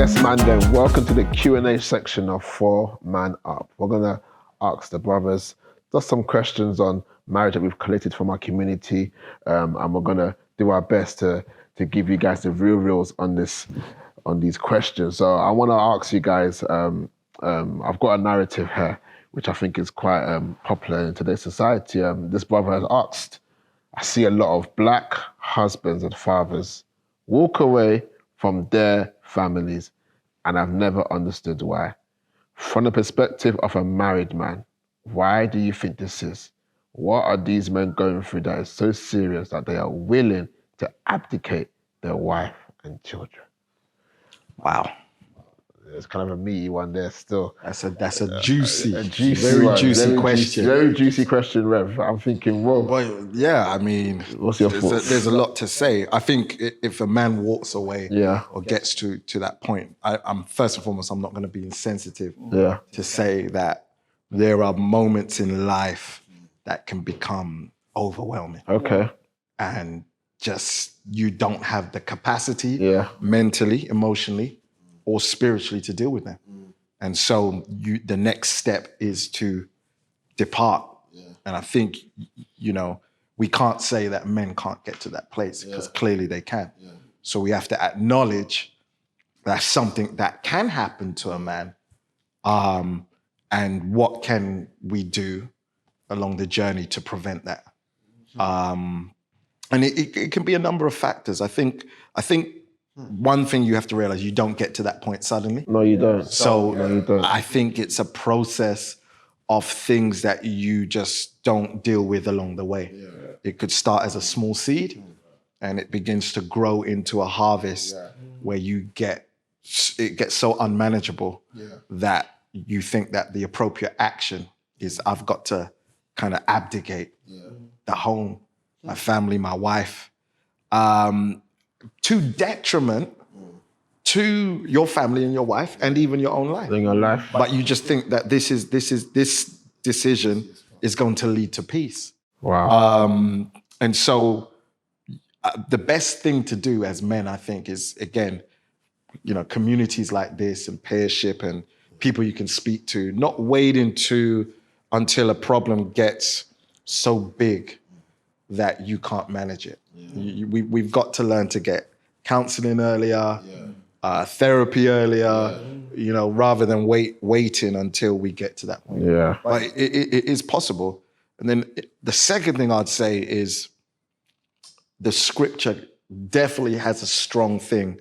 Yes, man, then welcome to the Q&A section of 4Man Up. We're going to ask the brothers just some questions on marriage that we've collated from our community, and we're going to do our best to give you guys the reals on these questions. So I want to ask you guys, I've got a narrative here, which I think is quite popular in today's society. This brother has asked, I see a lot of black husbands and fathers walk away from their families, and I've never understood why. From the perspective of a married man, why do you think this is? What are these men going through that is so serious that they are willing to abdicate their wife and children? Wow. There's kind of a meaty one there still. That's a juicy, very juicy question. Very juicy question, Rev. I'm thinking, whoa. Well, yeah, I mean, what's your thoughts? There's a lot to say. I think if a man walks away or gets to that point, I'm first and foremost, I'm not going to be insensitive to say that there are moments in life that can become overwhelming. Okay. And just you don't have the capacity mentally, emotionally, or spiritually to deal with them. And so the next step is to depart. And I think, we can't say that men can't get to that place because clearly they can. So we have to acknowledge that's something that can happen to a man. And what can we do along the journey to prevent that? And it can be a number of factors. I think one thing you have to realize, you don't get to that point suddenly. No, you don't. I think it's a process of things that you just don't deal with along the way. It could start as a small seed and it begins to grow into a harvest where it gets so unmanageable that you think that the appropriate action is I've got to kind of abdicate the home, my family, my wife, to detriment to your family and your wife and even your own life. In your life. But you just think that this decision is going to lead to peace. Wow. And so the best thing to do as men, I think, is, again, communities like this and peership and people you can speak to, not waiting until a problem gets so big that you can't manage it. We've got to learn to get counseling earlier, therapy earlier, rather than waiting until we get to that point. Yeah. But it is possible. And then the second thing I'd say is the scripture definitely has a strong thing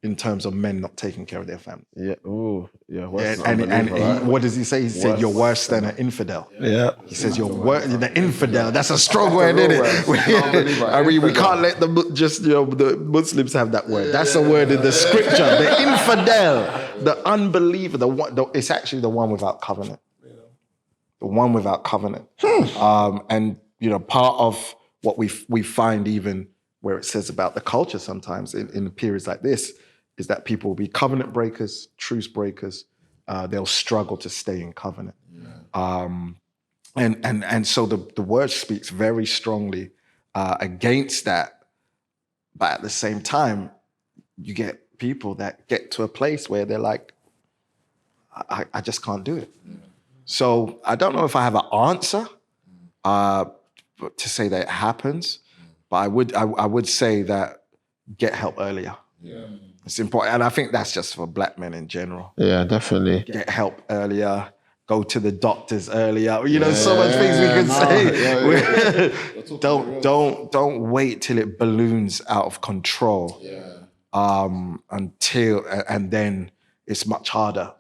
in terms of men not taking care of their family. Yeah. Ooh. Yeah. What does he say? He said, "You're worse than an infidel." Yeah. He says, "You're worse than an infidel." That's a strong word, isn't it? I mean, we can't let the Muslims have that word. That's a word in the scripture. The infidel, the unbeliever, it's actually the one without covenant. The one without covenant. And part of what we find, even where it says about the culture sometimes in periods like this, is that people will be covenant breakers, truce breakers. They'll struggle to stay in covenant. And so the word speaks very strongly against that. But at the same time, you get people that get to a place where they're like, I just can't do it. So I don't know if I have an answer to say that it happens, but I would say that get help earlier. Yeah. It's important. And I think that's just for black men in general. Yeah, definitely. Get help earlier. Go to the doctors earlier. So much things we can say. Don't wait till it balloons out of control. And then it's much harder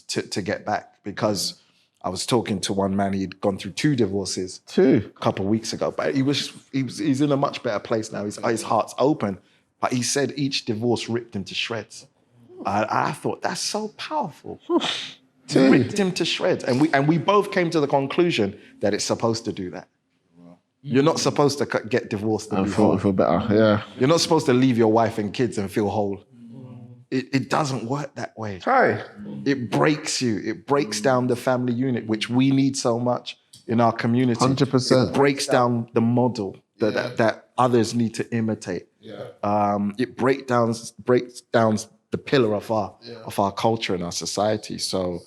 to get back. Because I was talking to one man, he'd gone through 2 divorces. 2? A couple of weeks ago. But he's in a much better place now. His heart's open. But he said each divorce ripped him to shreds. I thought, that's so powerful. Ripped him to shreds. And we both came to the conclusion that it's supposed to do that. You're not supposed to get divorced and feel better, yeah. You're not supposed to leave your wife and kids and feel whole. It doesn't work that way. Try. It breaks you. It breaks down the family unit, which we need so much in our community. 100%. It breaks down the model that others need to imitate. It breaks down the pillar of our culture and our society. So,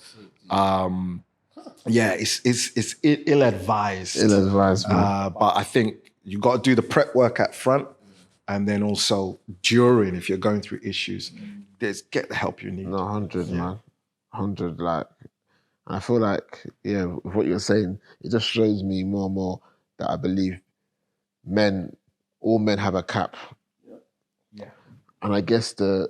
it's ill-advised. Ill-advised, man. But I think you got to do the prep work at front, and then also during, if you're going through issues, get the help you need. No, 100, man. 100, like, I feel like, with what you're saying, it just shows me more and more that I believe all men have a cap. Yeah. And I guess the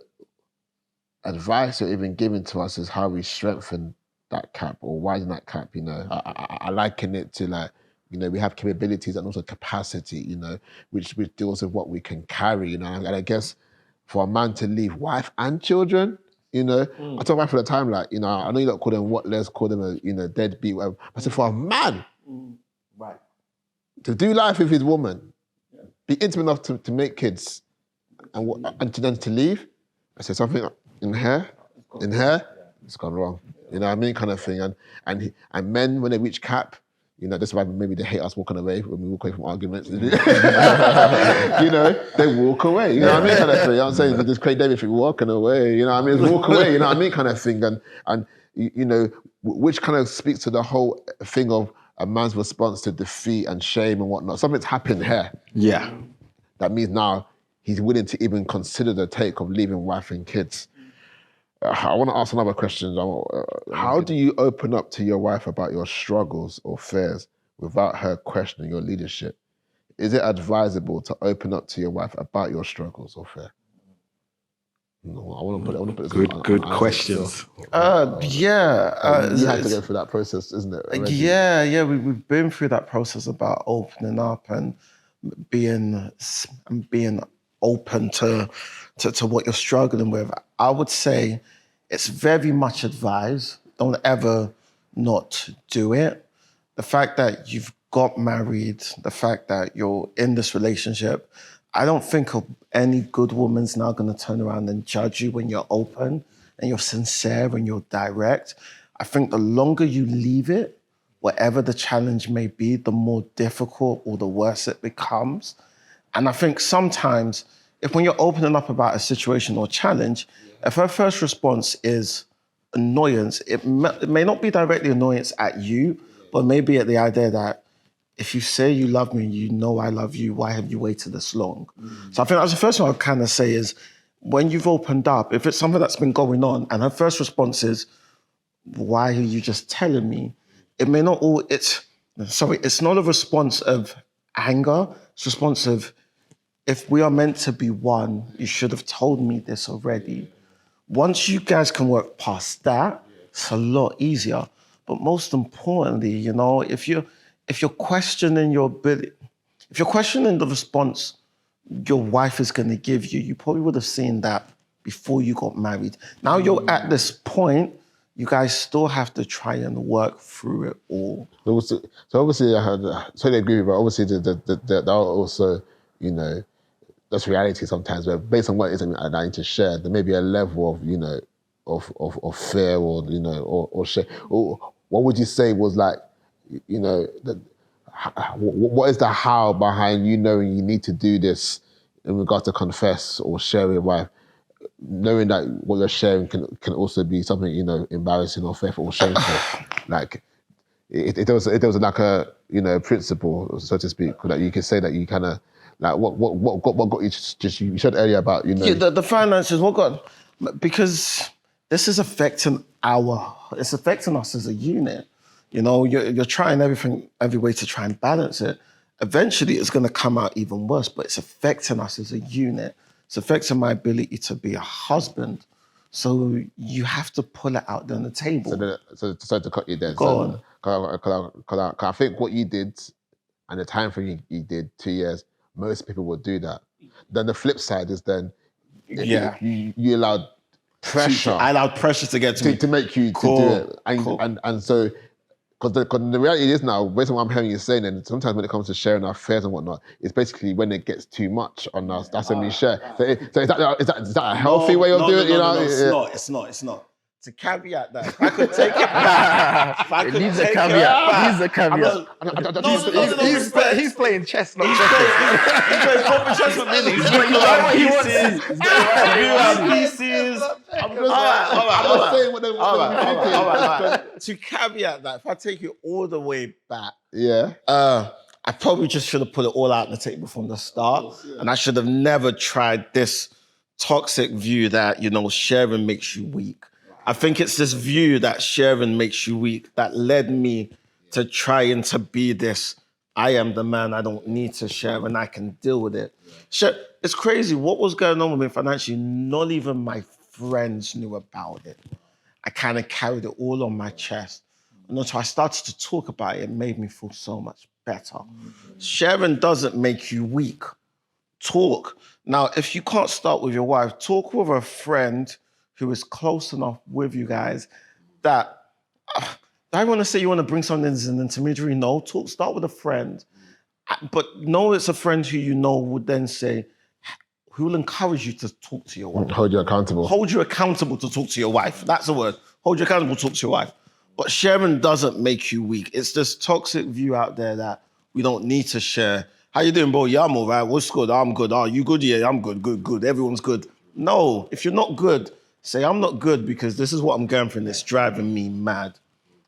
advice you're even giving to us is how we strengthen that cap or widen that cap, I liken it to, like, we have capabilities and also capacity, which deals with what we can carry, and I guess for a man to leave wife and children, I talk about for the time, like, I know you don't call them what, let's call them a, deadbeat, whatever. But for a man, right, to do life with his woman, be intimate enough to make kids, and to then to leave, I said something in her, it's gone wrong. You know what I mean, kind of thing. And men, when they reach cap, that's why maybe they hate us walking away when we walk away from arguments. They walk away. You know what I mean, kind of thing. I'm saying this Craig David thing, walking away. You know what I mean, it's walk away. You know what I mean, kind of thing. And which kind of speaks to the whole thing of a man's response to defeat and shame and whatnot. Something's happened here. Yeah. That means now he's willing to even consider the take of leaving wife and kids. I want to ask another question. How do you open up to your wife about your struggles or fears without her questioning your leadership? Is it advisable to open up to your wife about your struggles or fear? No, I want to put this good questions. You have to go through that process, isn't it? Already? Yeah. We've been through that process about opening up and being open to what you're struggling with. I would say it's very much advised. Don't ever not do it. The fact that you've got married, the fact that you're in this relationship, I don't think any good woman's now going to turn around and judge you when you're open and you're sincere and you're direct. I think the longer you leave it, whatever the challenge may be, the more difficult or the worse it becomes. And I think sometimes when you're opening up about a situation or challenge, if her first response is annoyance, it may not be directly annoyance at you, but maybe at the idea that if you say you love me, you know I love you, why have you waited this long? So I think that's the first thing I'd kind of say is, when you've opened up, if it's something that's been going on and her first response is, why are you just telling me? It may not all, it's not a response of anger, it's a response of, if we are meant to be one, you should have told me this already. Once you guys can work past that, it's a lot easier. But most importantly, if you're questioning your ability, if you're questioning the response your wife is going to give you, you probably would have seen that before you got married. Now you're at this point, you guys still have to try and work through it all. So obviously, I totally agree with you, but obviously that also, that's reality sometimes, where based on what it is I need to share, there may be a level of, of fear or share. Or what would you say was like, what is the how behind you knowing you need to do this in regards to confess or share with your wife, knowing that what you're sharing can also be something, embarrassing or fearful or shameful? Like, it was like a, principle, so to speak, that you could say that you kind of, like, what got you just, you said earlier about, Yeah, the finances, because this is affecting it's affecting us as a unit. You're trying every way to try and balance it. Eventually it's going to come out even worse, but it's affecting us as a unit. It's affecting my ability to be a husband. So you have to pull it out on the table. So to cut you there. Go on. Because I think what you did and the time frame you did, 2 years, most people would do that. Then the flip side is you allowed pressure. I allowed pressure to get to me. To make you to do it. And so, because the reality is now, based on what I'm hearing you saying, and sometimes when it comes to sharing our affairs and whatnot, it's basically when it gets too much on us, that's when we share. So is that a healthy way of doing it? No, it's not. To caveat that, if I could take it back, It needs a caveat. He's playing chess, not checkers. He's playing proper chess with me. He's playing pieces. I'm just saying what they're thinking. All right. To caveat that, if I take you all the way back, Yeah. I probably just should have put it all out on the table from the start. And I should have never tried this toxic view that, sharing makes you weak. I think it's this view that sharing makes you weak that led me to trying to be this, I am the man, I don't need to share and I can deal with it. It's crazy. What was going on with me financially, not even my friends knew about it. I kind of carried it all on my chest. And until I started to talk about it, it made me feel so much better. Sharing doesn't make you weak. Talk. Now, if you can't start with your wife, talk with a friend who is close enough with you guys that, I want to say you want to bring something as an intermediary. No, start with a friend. But know it's a friend who would then say, who will encourage you to talk to your wife. Hold you accountable. Hold you accountable to talk to your wife. That's the word. Hold you accountable to talk to your wife. But sharing doesn't make you weak. It's this toxic view out there that we don't need to share. How you doing, bro? Yeah, I'm all right. What's good? I'm good. Oh, you good? Yeah, I'm good. Good. Everyone's good. No, if you're not good, say I'm not good because this is what I'm going through and it's driving me mad.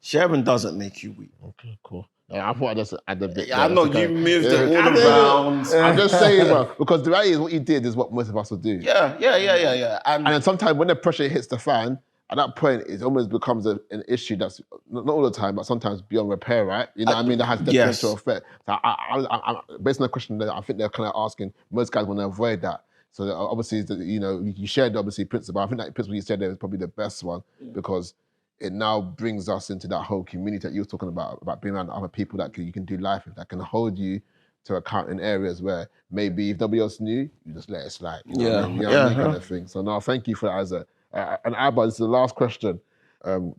Sharing doesn't make you weak. Okay, cool. Yeah, I thought I just add a bit. I know you moved it all around. I'm just saying, bro, because the reality is what you did is what most of us will do. Yeah. And then sometimes when the pressure hits the fan, at that point, it almost becomes an issue that's not all the time, but sometimes beyond repair, right? You know what I mean? That has detrimental effect. So I, based on the question that I think they're kind of asking, most guys want to avoid that. So obviously, you shared obviously principle. I think that principle you said there is probably the best one because it now brings us into that whole community that you were talking about being around other people that you can do life with, that can hold you to account in areas where maybe if nobody else knew, you just let it slide. You know what I mean? Kind of thing. So no, thank you for that, Isaac. And Abba, this is the last question.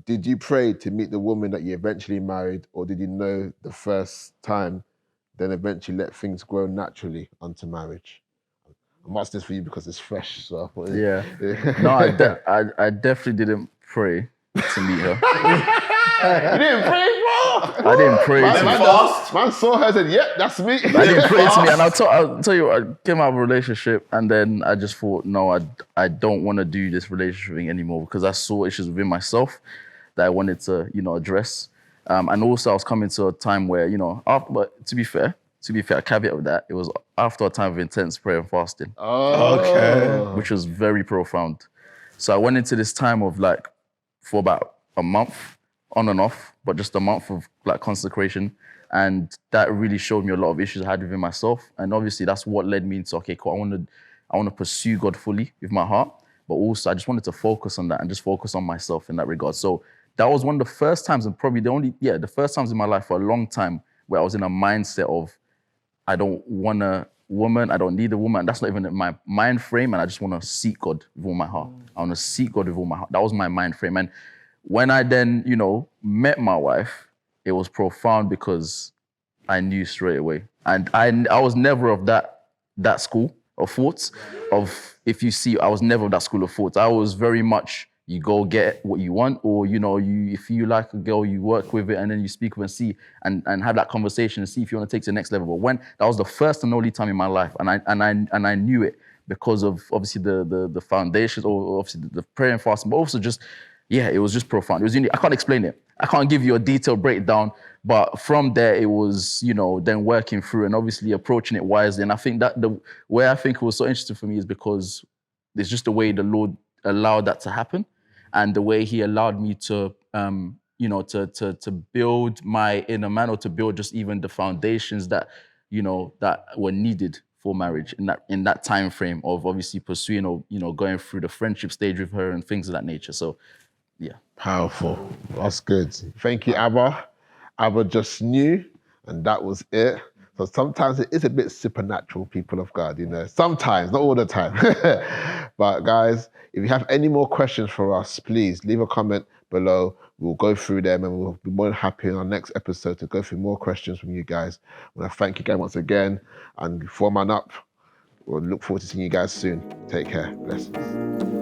Did you pray to meet the woman that you eventually married, or did you know the first time, then eventually let things grow naturally onto marriage? I'm asking this for you because it's fresh. So yeah. No, I definitely didn't pray to meet her. You didn't pray, bro? I didn't pray. Man saw her and said, yep, that's me. I didn't pray to me. And I'll tell you, I came out of a relationship and then I just thought, no, I don't want to do this relationship thing anymore because I saw issues within myself that I wanted to, address. And also I was coming to a time where, but to be fair, a caveat with that, it was after a time of intense prayer and fasting. Oh, okay. Which was very profound. So I went into this time of for about a month, on and off, but just a month of consecration. And that really showed me a lot of issues I had within myself. And obviously that's what led me into, okay, cool, I want to pursue God fully with my heart, but also I just wanted to focus on that and just focus on myself in that regard. So that was one of the first times and probably the first times in my life for a long time where I was in a mindset of, I don't want a woman, I don't need a woman. That's not even my mind frame, and I just want to seek God with all my heart. I want to seek God with all my heart. That was my mind frame. And when I then, met my wife, it was profound because I knew straight away. And I was never of that school of thoughts of, if you see, I was never of that school of thoughts. I was very much, you go get what you want, or if you like a girl, you work with it, and then you speak with and see and have that conversation and see if you want to take it to the next level. But that was the first and only time in my life, and I knew it because of obviously the foundations, or obviously the prayer and fasting, but also just it was just profound. It was unique. I can't explain it. I can't give you a detailed breakdown, but from there it was then working through and obviously approaching it wisely. And I think that the way I think it was so interesting for me is because it's just the way the Lord allowed that to happen. And the way he allowed me to, to build my inner man, or to build just even the foundations that, that were needed for marriage in that time frame of obviously pursuing or, going through the friendship stage with her and things of that nature. So, yeah. Powerful. That's good. Thank you, Abba. Abba just knew, and that was it. So sometimes it is a bit supernatural, people of God, Sometimes, not all the time. But guys, if you have any more questions for us, please leave a comment below. We'll go through them and we'll be more than happy in our next episode to go through more questions from you guys. I want to thank you guys once again. And before Man Up, we'll look forward to seeing you guys soon. Take care. Blessings.